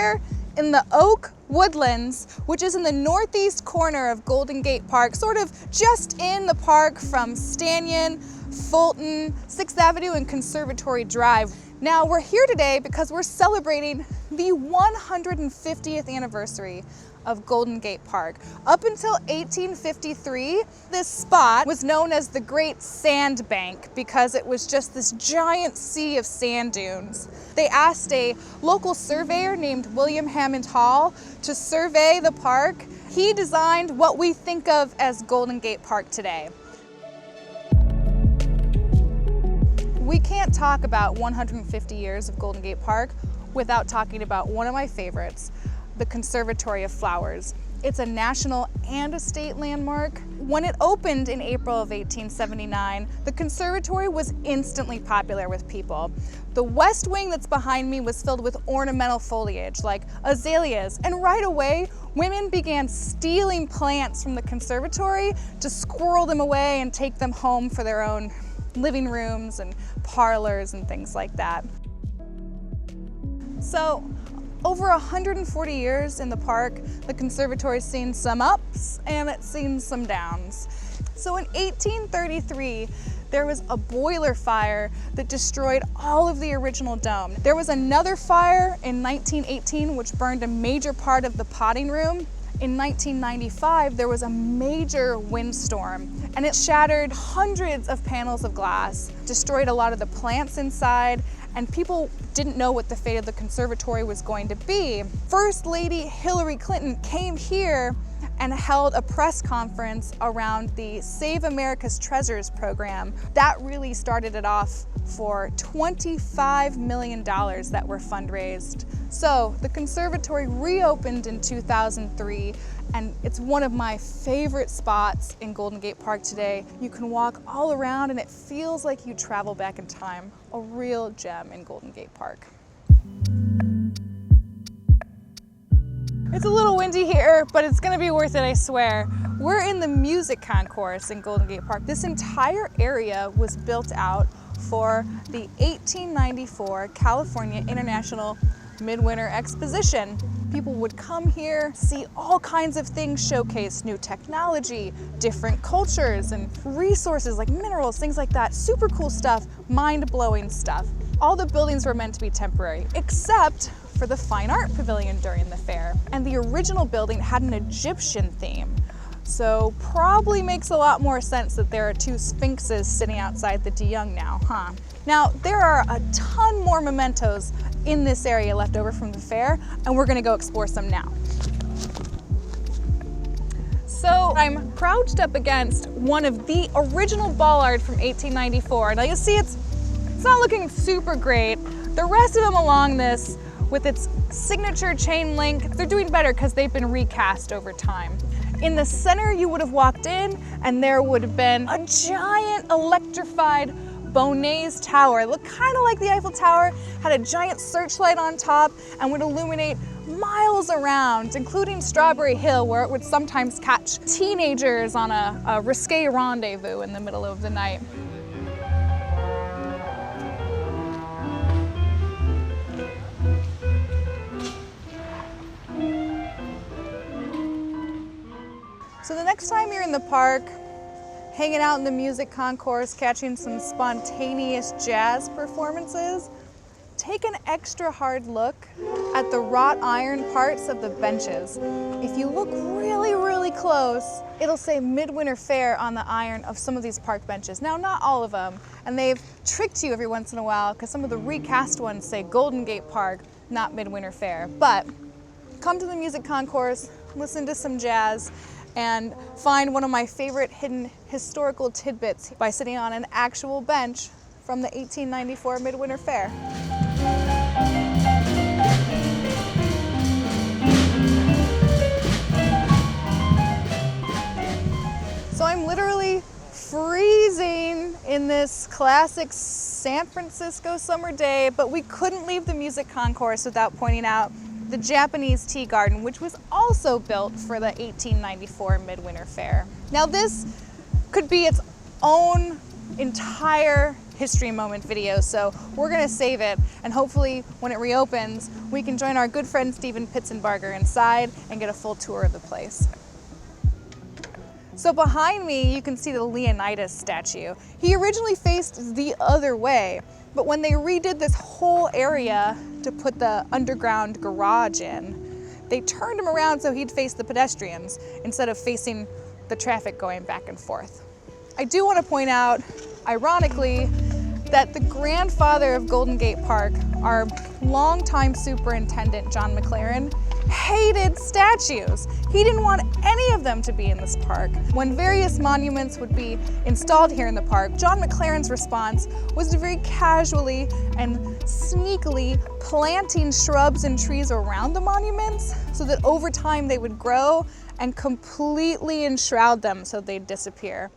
here in the Oak Woodlands, which is in the northeast corner of Golden Gate Park, sort of just in the park from Stanyon, Fulton, 6th Avenue, and Conservatory Drive. Now we're here today because we're celebrating the 150th anniversary of Golden Gate Park. Up until 1853, this spot was known as the Great Sand Bank because it was just this giant sea of sand dunes. They asked a local surveyor named William Hammond Hall to survey the park. He designed what we think of as Golden Gate Park today. We can't talk about 150 years of Golden Gate Park without talking about one of my favorites, the Conservatory of Flowers. It's a national and a state landmark. When it opened in April of 1879, the conservatory was instantly popular with people. The west wing that's behind me was filled with ornamental foliage like azaleas, and right away, women began stealing plants from the conservatory to squirrel them away and take them home for their own living rooms and parlors and things like that. So, over 140 years in the park, the conservatory's seen some ups and it's seen some downs. So in 1833, there was a boiler fire that destroyed all of the original dome. There was another fire in 1918 which burned a major part of the potting room. In 1995, there was a major windstorm and it shattered hundreds of panels of glass, destroyed a lot of the plants inside, and people didn't know what the fate of the conservatory was going to be. First Lady Hillary Clinton came here and held a press conference around the Save America's Treasures program. That really started it off for $25 million that were fundraised. So the conservatory reopened in 2003, and it's one of my favorite spots in Golden Gate Park today. You can walk all around and it feels like you travel back in time. A real gem in Golden Gate Park. It's a little windy here, but it's gonna be worth it, I swear. We're in the music concourse in Golden Gate Park. This entire area was built out for the 1894 California International Midwinter Exposition. People would come here, see all kinds of things showcased, new technology, different cultures, and resources like minerals, things like that. Super cool stuff, mind-blowing stuff. All the buildings were meant to be temporary, except for the Fine Art Pavilion during the fair. And the original building had an Egyptian theme. So probably makes a lot more sense that there are two sphinxes sitting outside the De Young now, huh? Now, there are a ton more mementos in this area left over from the fair, and we're gonna go explore some now. So I'm crouched up against one of the original Ballard from 1894. Now you see it's not looking super great. The rest of them along this, with its signature chain link, they're doing better because they've been recast over time. In the center, you would have walked in and there would have been a giant electrified Bonnet's Tower. It looked kind of like the Eiffel Tower, had a giant searchlight on top and would illuminate miles around, including Strawberry Hill, where it would sometimes catch teenagers on a risque rendezvous in the middle of the night. So the next time you're in the park, hanging out in the music concourse, catching some spontaneous jazz performances, take an extra hard look at the wrought iron parts of the benches. If you look really, really close, it'll say Midwinter Fair on the iron of some of these park benches. Now, not all of them, and they've tricked you every once in a while because some of the recast ones say Golden Gate Park, not Midwinter Fair. But come to the music concourse, listen to some jazz, and find one of my favorite hidden historical tidbits by sitting on an actual bench from the 1894 Midwinter Fair. So I'm literally freezing in this classic San Francisco summer day, but we couldn't leave the music concourse without pointing out the Japanese tea garden, which was also built for the 1894 Midwinter Fair. Now this could be its own entire history moment video, so we're gonna save it, and hopefully when it reopens, we can join our good friend Stephen Pitzenbarger inside and get a full tour of the place. So behind me, you can see the Leonidas statue. He originally faced the other way, but when they redid this whole area to put the underground garage in, they turned him around so he'd face the pedestrians instead of facing the traffic going back and forth. I do want to point out, ironically, that the grandfather of Golden Gate Park, our longtime superintendent, John McLaren, hated statues. He didn't want any of them to be in this park. When various monuments would be installed here in the park, John McLaren's response was to very casually and sneakily planting shrubs and trees around the monuments so that over time they would grow and completely enshroud them so they'd disappear.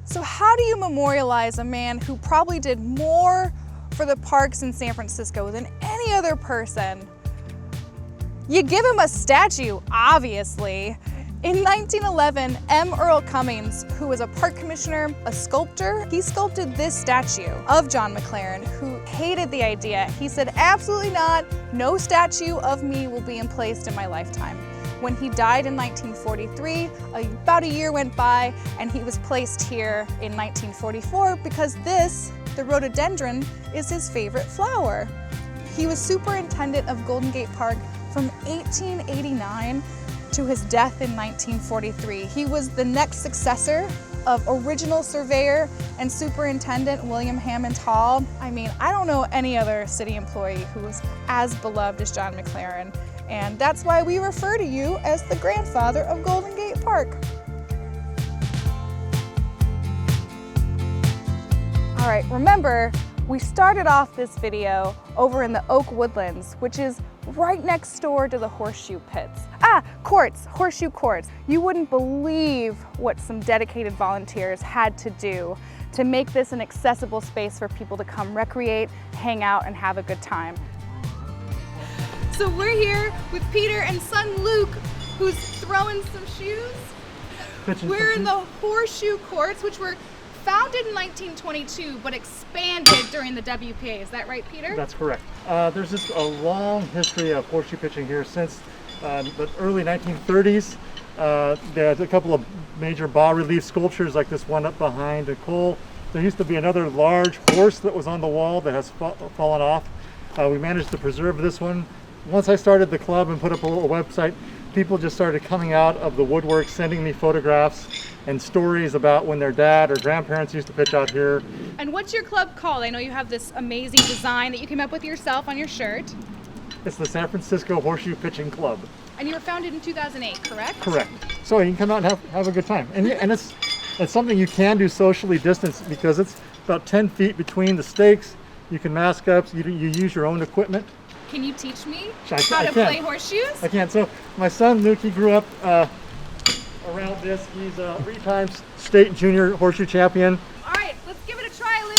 So how do you memorialize a man who probably did more for the parks in San Francisco than any other person? You give him a statue, obviously. In 1911, M. Earl Cummings, who was a park commissioner, a sculptor, he sculpted this statue of John McLaren, who hated the idea. He said, absolutely not, no statue of me will be emplaced in my lifetime. When he died in 1943, about a year went by and he was placed here in 1944 because this, the rhododendron, is his favorite flower. He was superintendent of Golden Gate Park from 1889 to his death in 1943. He was the next successor of original surveyor and superintendent William Hammond Hall. I mean, I don't know any other city employee who was as beloved as John McLaren, and that's why we refer to you as the grandfather of Golden Gate Park. All right, remember, we started off this video over in the Oak Woodlands, which is right next door to the Horseshoe Pits. Courts, Horseshoe Courts. You wouldn't believe what some dedicated volunteers had to do to make this an accessible space for people to come recreate, hang out, and have a good time. So we're here with Peter and son Luke, who's throwing some shoes. We're in the Horseshoe Courts, which were founded in 1922, but expanded during the WPA. Is that right, Peter? That's correct. There's just a long history of horseshoe pitching here since the early 1930s. There's a couple of major bas-relief sculptures like this one up behind Nicole. There used to be another large horse that was on the wall that has fallen off. We managed to preserve this one. Once I started the club and put up a little website, people just started coming out of the woodwork, sending me photographs and stories about when their dad or grandparents used to pitch out here. And what's your club called? I know you have this amazing design that you came up with yourself on your shirt. It's the San Francisco Horseshoe Pitching Club. And you were founded in 2008, correct? Correct. So you can come out and have a good time. And it's something you can do socially distanced because it's about 10 feet between the stakes. You can mask up, you use your own equipment. Can you teach me how to play horseshoes? I can. So my son Luke, he grew up around this. He's a 3-time state junior horseshoe champion. All right, let's give it a try, Luke.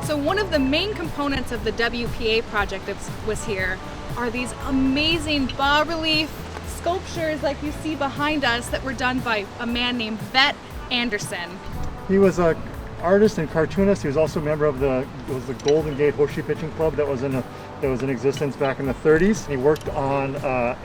So one of the main components of the WPA project that was here are these amazing bas-relief sculptures like you see behind us that were done by a man named Vet Anderson. He was an artist and cartoonist. He was also a member of the Golden Gate Horseshoe Pitching Club that was in existence back in the 30s. He worked on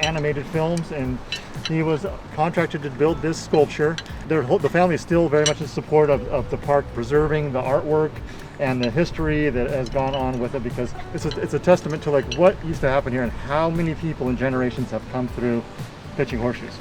animated films, and he was contracted to build this sculpture. The family is still very much in support of the park, preserving the artwork and the history that has gone on with it, because it's a testament to like what used to happen here and how many people and generations have come through pitching horseshoes.